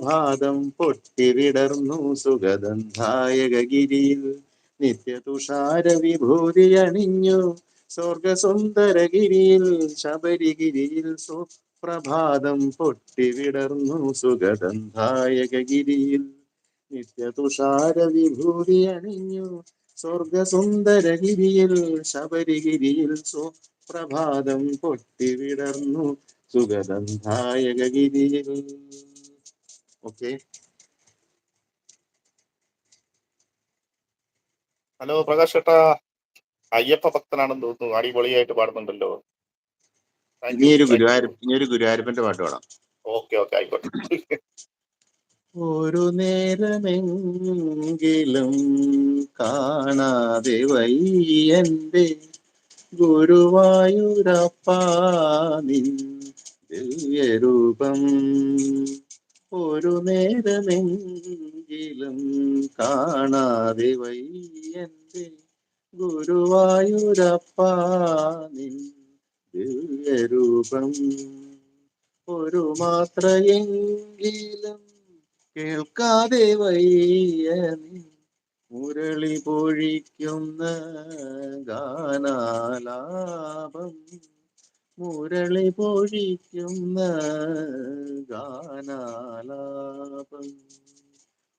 സുപ്രഭാതം പൊട്ടിവിടർന്നു സുഗന്ധദായകഗിരിയിൽ നിത്യതുഷാര വിഭൂതി അണിഞ്ഞു സ്വർഗസുന്ദരഗിരിയിൽ ശബരിഗിരിയിൽ സുപ്രഭാതം പൊട്ടിവിടർന്നു സുഗന്ധദായകഗിരിയിൽ നിത്യതുഷാര വിഭൂതി അണിഞ്ഞു സ്വർഗസുന്ദരഗിരിയിൽ ശബരിഗിരിയിൽ സുപ്രഭാതം പൊട്ടിവിടർന്നു സുഗന്ധദായകഗിരിയിൽ. ഓക്കെ. ഹലോ പ്രകാശ് ചേട്ടാ, അയ്യപ്പ ഭക്തനാണെന്ന് തോന്നുന്നു. അടിപൊളിയായിട്ട് പാടുന്നുണ്ടല്ലോ. ഇനിയൊരു ഗുരുവായൂരപ്പന്റെ പാട്ട് പാടാം. ഓക്കെ ആയിക്കോട്ടെ. ഒരു നേരമെങ്കിലും കാണാതെ വയ്യന്റെ ഗുരുവായൂരപ്പാ നിൻ ദിവ്യരൂപം. ഒരു നേരമെങ്കിലും കാണാതെ വയ്യന്റെ ഗുരുവായൂരപ്പാ നിൻ ദിവ്യരൂപം. ഒരു മാത്രയെങ്കിലും കേൾക്കാതെ വയ്യ നീ മുരളി പൊഴിക്കുന്ന ഗാനാലാപം. മുരളി പൊഴിക്കുന്ന ഗാനാലാപം.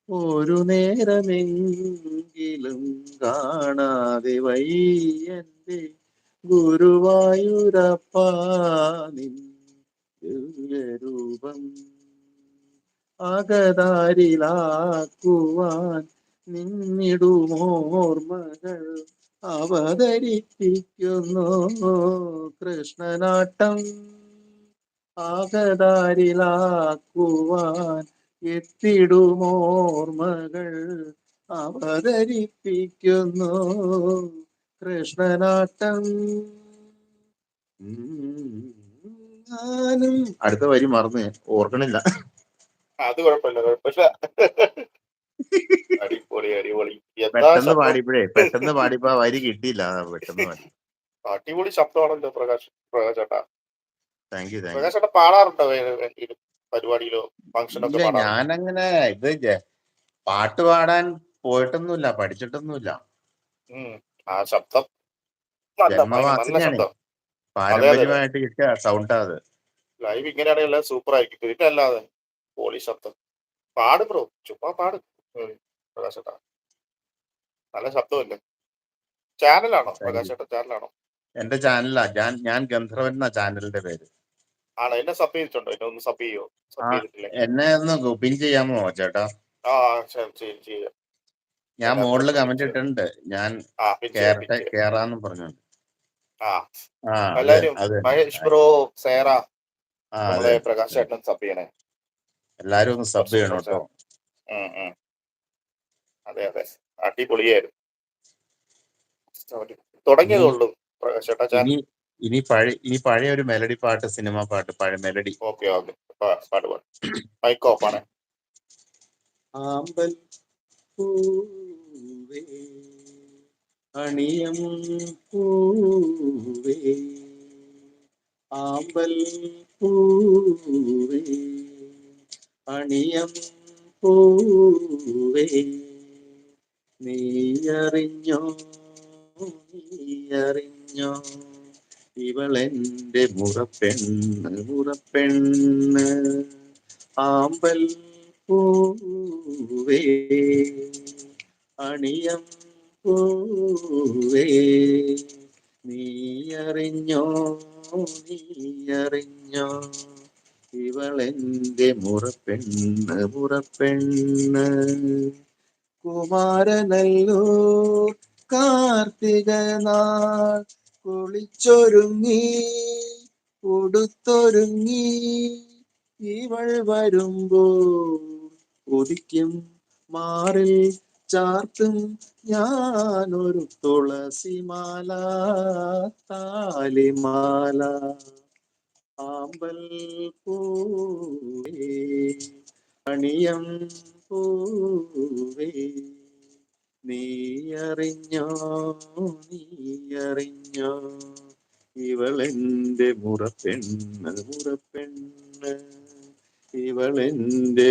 ഒരു നേരമെങ്കിലും കാണാതെ വയ്യന്റെ ഗുരുവായൂരപ്പാ നിൻ ദിവ്യരൂപം. അകതാരിലാക്കുവാൻ നിന്നിടുമോർമ്മകൾ അവതരിപ്പിക്കുന്നു കൃഷ്ണനാട്ടം. അകതാരിലാക്കുവാൻ എത്തിടുമോർമ്മകൾ അവതരിപ്പിക്കുന്നു കൃഷ്ണനാട്ടം. ഞാനും അടുത്ത വരി മറന്ന് ഓർക്കണില്ല. അത് കുഴപ്പമില്ല. അടിപൊളി. പെട്ടെന്ന് പാടിയപ്പോ വരി കിട്ടിയില്ല. പെട്ടെന്ന് പാടി. അടിപൊളി ശബ്ദമാണല്ലോ പ്രകാശ് ചേട്ടാ. Thank you. പ്രകാശ് ചേട്ടാ പാടാറുണ്ടോ പരിപാടിയിലോ ഫംഗ്ഷനൊക്കെ? ഞാനങ്ങനെ പാട്ട് പാടാൻ പോയിട്ടൊന്നുമില്ല, പഠിച്ചിട്ടൊന്നുമില്ല. ആ ശബ്ദം നല്ല ശബ്ദം, പാരമ്പര്യമായിട്ട് കിട്ടിയ സൗണ്ടാ അത്. ലൈവ് ഇങ്ങനെയാണെങ്കിൽ സൂപ്പർ ആയിരിക്കും. പിന്നെ അല്ലാതെ പോളി ശബ്ദം. പാട് ബ്രോ, ചുമ്മാ പാട് പ്രകാശ് ചേട്ടാ. നല്ല ശബ്ദമല്ലേ. ചാനലാണോ പ്രകാശ് ചേട്ടാ? ചാനലാണോ? എന്റെ ചാനലാ. ഞാൻ ഗന്ധർവൻ എന്നാ ചാനലിന്റെ പേര്. ആണോ? എന്നെ സബ് ചെയ്തിട്ടുണ്ടോ? എന്നെ ഒന്ന് സബ് ചെയ്യോ? സബ് ചെയ്തിട്ടില്ലേ? എന്നെ ഒന്ന് പിൻ ചെയ്യാമോ ചേട്ടാ? ചെയ്യാം. ഞാൻ മുകളില് കമന്റ് ഇട്ടിട്ടുണ്ട്. ഞാൻ കേറാന്ന് പറഞ്ഞുണ്ട്. എല്ലാരും മഹേഷ് ബ്രോ, സേറ, നമ്മളെ പ്രകാശ് ചേട്ടൻ സബ് ചെയ്യണേ. എല്ലാരും ഒന്ന് സബ് ചെയ്യണം കേട്ടോ. അതെ അടിപൊളിയായിരുന്നു. തുടങ്ങിയതുള്ളൂ പ്രകാശ് ചേട്ടാ. ഇനി പഴയ ഒരു മെലഡി പാട്ട്, സിനിമ പാട്ട്, പഴയ മെലഡി. ഓക്കെ പാട്ട് മൈക്ക് ഓഫ് ആണ്. ആമ്പൽ പൂവേ അണിയം പൂവേ ആമ്പൽ പൂവേ അണിയം പൂവേ നീയറിഞ്ഞോ ഇവളെന്റെ മുറപ്പെണ്ണ് ആമ്പൽ പൂവേ അണിയം പൂവേ നീയറിഞ്ഞോ ഇവളെന്റെ മുറപ്പെണ്ണ്. കുമാരനല്ലോ കാർത്തിക നാൾ കുളിച്ചൊരുങ്ങി ഉടുത്തൊരുങ്ങി ഇവൾ വരുമ്പോ ഉദിക്കും മാറിൽ ചാർത്തും ഞാനൊരു തുളസിമാല താലിമാല. ആമ്പൽ പൂവേ അണിയം പൂവേ നീയറിഞ്ഞോ ഇവളെന്റെ മുറപ്പെണ്ണ് ഇവളെന്റെ